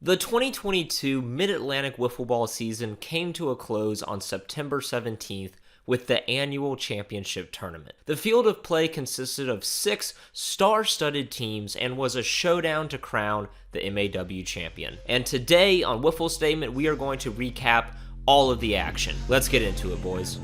The 2022 Mid-Atlantic Wiffle Ball season came to a close on September 17th with the annual championship tournament. The field of play consisted of 6 star-studded teams and was a showdown to crown the MAW champion. And today on Wiffle Statement, we are going to recap all of the action. Let's get into it, boys.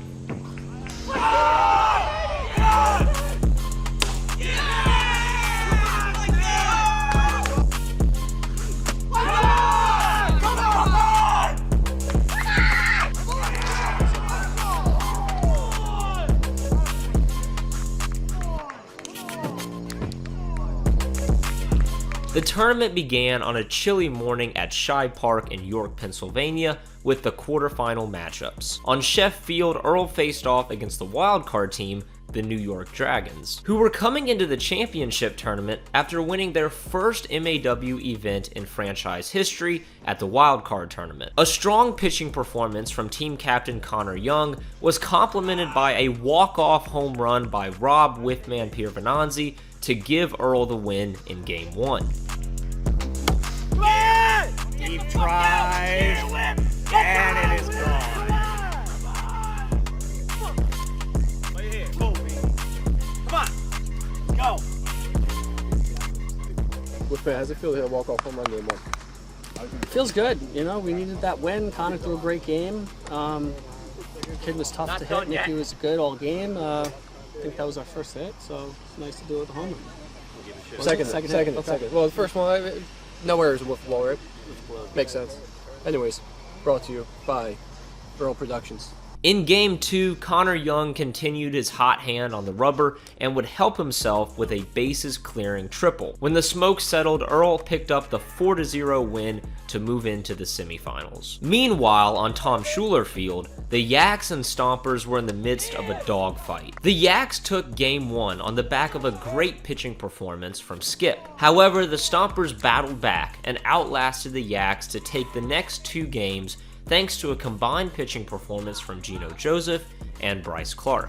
The tournament began on a chilly morning at Shi-Park in York, Pennsylvania, with the quarterfinal matchups. On Chef Field, Earl faced off against the wildcard team, the New York Dragons, who were coming into the championship tournament after winning their first MAW event in franchise history at the wildcard tournament. A strong pitching performance from team captain Connor Young was complemented by a walk-off home run by Rob Whiffman Piervenanzi to give Earl the win in Game 1. Deep drive, and it is gone. Right here, go, baby. Come on, go. Whiffman, how's it feel to hit a walk-off home run Game 1? Feels good. You know, we needed that win. Connor threw a great game. Kid was tough to hit. Nicky was good all game. I think that was our first hit, so it's nice to do it with a home run. Second. Well, the first one, no errors in Wiffle Ball, right? Makes sense. Anyways, brought to you by BnB Productions. In Game 2, Connor Young continued his hot hand on the rubber and would help himself with a bases-clearing triple. When the smoke settled, Earl picked up the 4-0 win to move into the semifinals. Meanwhile, on Tom Schuler Field, the Yaks and Stompers were in the midst of a dogfight. The Yaks took Game 1 on the back of a great pitching performance from Skip. However, the Stompers battled back and outlasted the Yaks to take the next 2 games thanks to a combined pitching performance from Gino Joseph and Bryce Clark.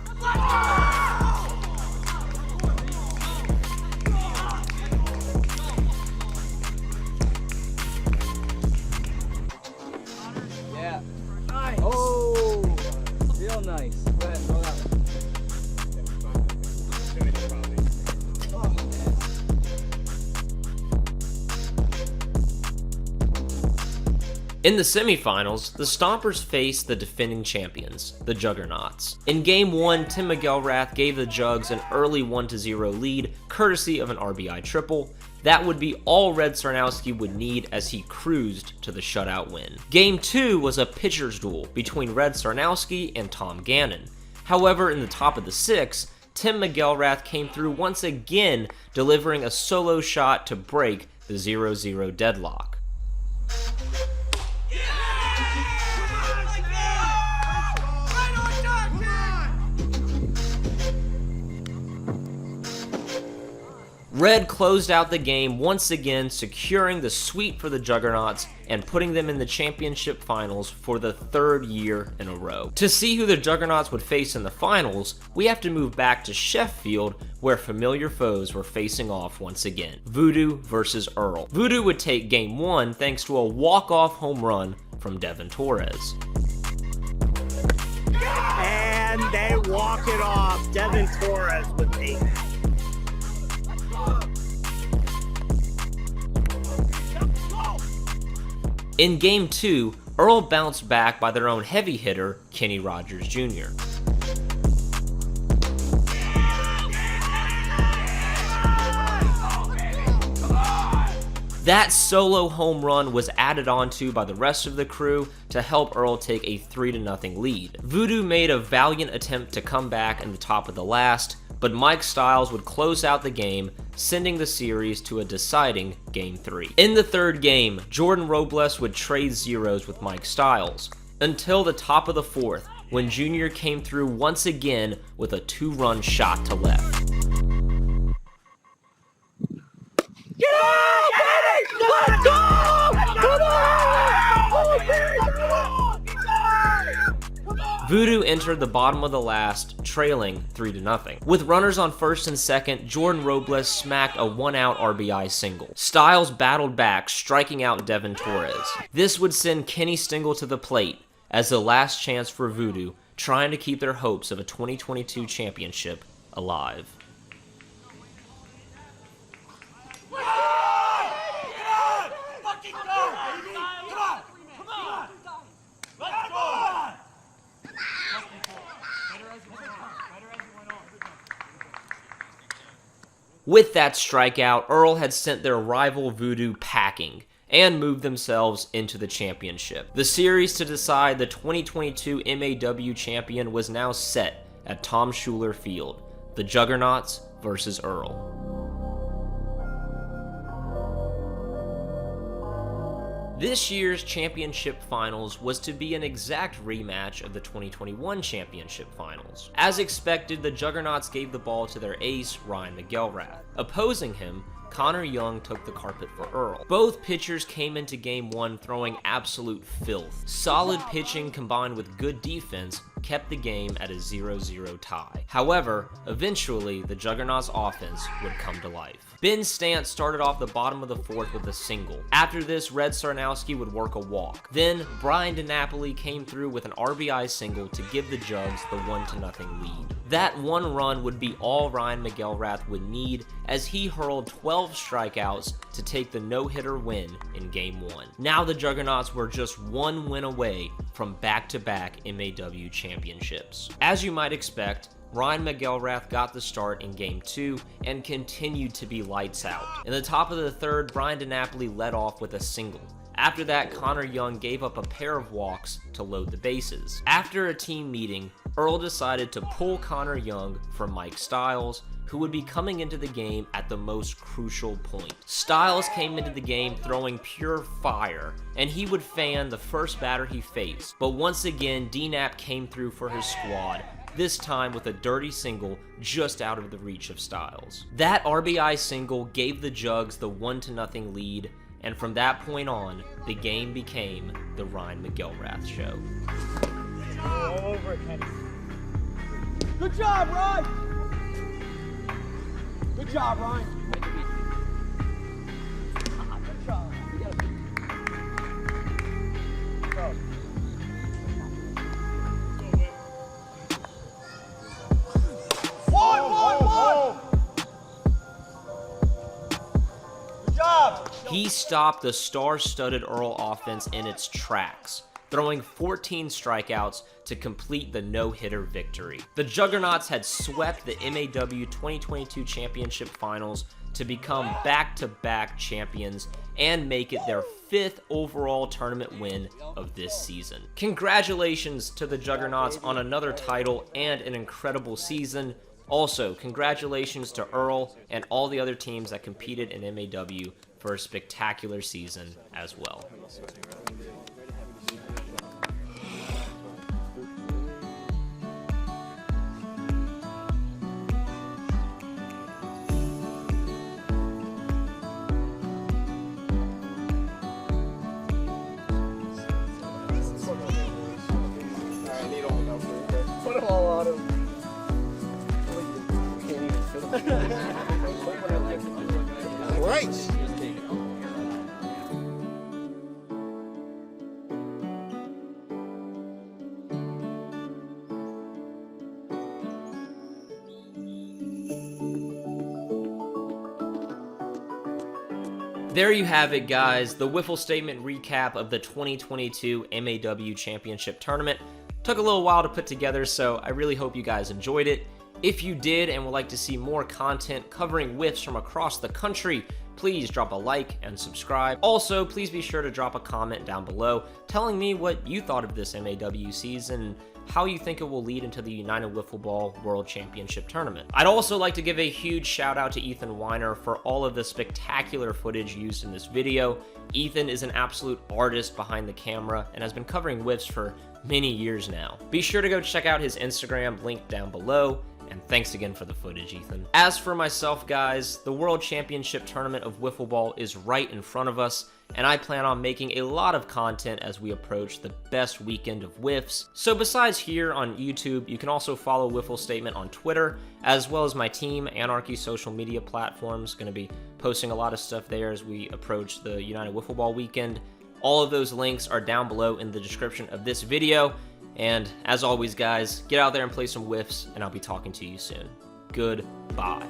Yeah. Nice. Oh, real nice. Go ahead, throw that one. In the semifinals, the Stompers faced the defending champions, the Juggernauts. In Game 1, Tim McElrath gave the Jugs an early 1-0 lead, courtesy of an RBI triple. That would be all Red Sarnowski would need as he cruised to the shutout win. Game 2 was a pitcher's duel between Red Sarnowski and Tom Gannon. However, in the top of the 6th, Tim McElrath came through once again, delivering a solo shot to break the 0-0 deadlock. Red closed out the game once again, securing the sweep for the Juggernauts and putting them in the championship finals for the 3rd year in a row. To see who the Juggernauts would face in the finals, we have to move back to Chef Field, where familiar foes were facing off once again. Voodoo versus Earl. Voodoo would take Game 1 thanks to a walk-off home run from Devin Torres. And they walk it off. Devin Torres with 8. In Game 2, Earl bounced back by their own heavy hitter, Kenny Rogers Jr. That solo home run was added onto by the rest of the crew to help Earl take a 3-0 lead. Voodoo made a valiant attempt to come back in the top of the last, but Mike Stiles would close out the game, sending the series to a deciding Game 3. In the 3rd game, Jordan Robles would trade zeros with Mike Stiles, until the top of the 4th, when Junior came through once again with a 2-run shot to left. Get up, baby! Let's go! Come on! Voodoo entered the bottom of the last, trailing 3-0. With runners on first and second, Jordan Robles smacked a 1-out RBI single. Styles battled back, striking out Devin Torres. This would send Kenny Stingle to the plate as the last chance for Voodoo, trying to keep their hopes of a 2022 championship alive. With that strikeout, Earl had sent their rival Voodoo packing and moved themselves into the championship. The series to decide the 2022 MAW champion was now set at Tom Schuler Field, the Juggernauts versus Earl. This year's championship finals was to be an exact rematch of the 2021 championship finals. As expected, the Juggernauts gave the ball to their ace, Ryan McElrath. Opposing him, Connor Young took the carpet for Earl. Both pitchers came into game one throwing absolute filth. Solid pitching combined with good defense kept the game at a 0-0 tie. However, eventually, the Juggernauts' offense would come to life. Ben Stantz started off the bottom of the fourth with a single. After this, Red Sarnowski would work a walk. Then, Brian DiNapoli came through with an RBI single to give the Jugs the 1-0 lead. That one run would be all Ryan McElrath would need as he hurled 12 strikeouts to take the no-hitter win in Game 1. Now the Juggernauts were just one win away from back-to-back MAW championships. As you might expect, Ryan McElrath got the start in Game 2 and continued to be lights out. In the top of the third, Brian DiNapoli led off with a single. After that, Connor Young gave up a pair of walks to load the bases. After a team meeting, Earl decided to pull Connor Young from Mike Styles, who would be coming into the game at the most crucial point. Styles came into the game throwing pure fire, and he would fan the first batter he faced. But once again, DNAP came through for his squad, this time with a dirty single just out of the reach of Styles. That RBI single gave the Jugs the 1-0 lead, and from that point on, the game became the Ryan McElrath show. All over it, Kenny. Good job, Ryan! Good job, Ryan. Good job. You gotta go. One. Good job. He stopped the star-studded Earl offense in its tracks, throwing 14 strikeouts to complete the no-hitter victory. The Juggernauts had swept the MAW 2022 Championship Finals to become back-to-back champions and make it their 5th overall tournament win of this season. Congratulations to the Juggernauts on another title and an incredible season. Also, congratulations to Earl and all the other teams that competed in MAW for a spectacular season as well. Put them all on him. Can't even fit them. Right. There you have it, guys, the Wiffle Statement recap of the 2022 MAW Championship Tournament. Took a little while to put together, so I really hope you guys enjoyed it. If you did and would like to see more content covering whiffs from across the country, please drop a like and subscribe. Also, please be sure to drop a comment down below telling me what you thought of this MAW season and how you think it will lead into the United Wiffle Ball World Championship Tournament. I'd also like to give a huge shout out to Ethan Weiner for all of the spectacular footage used in this video. Ethan is an absolute artist behind the camera and has been covering whiffs for many years now. Be sure to go check out his Instagram linked down below. And thanks again for the footage, Ethan. As for myself, guys, the World Championship Tournament of Wiffle Ball is right in front of us, and I plan on making a lot of content as we approach the best weekend of Wiffs. So besides here on YouTube, you can also follow Wiffle Statement on Twitter, as well as my team, Anarchy social media platforms. Going to be posting a lot of stuff there as we approach the United Wiffle Ball weekend. All of those links are down below in the description of this video. And as always, guys, get out there and play some Wiffs, and I'll be talking to you soon. Goodbye.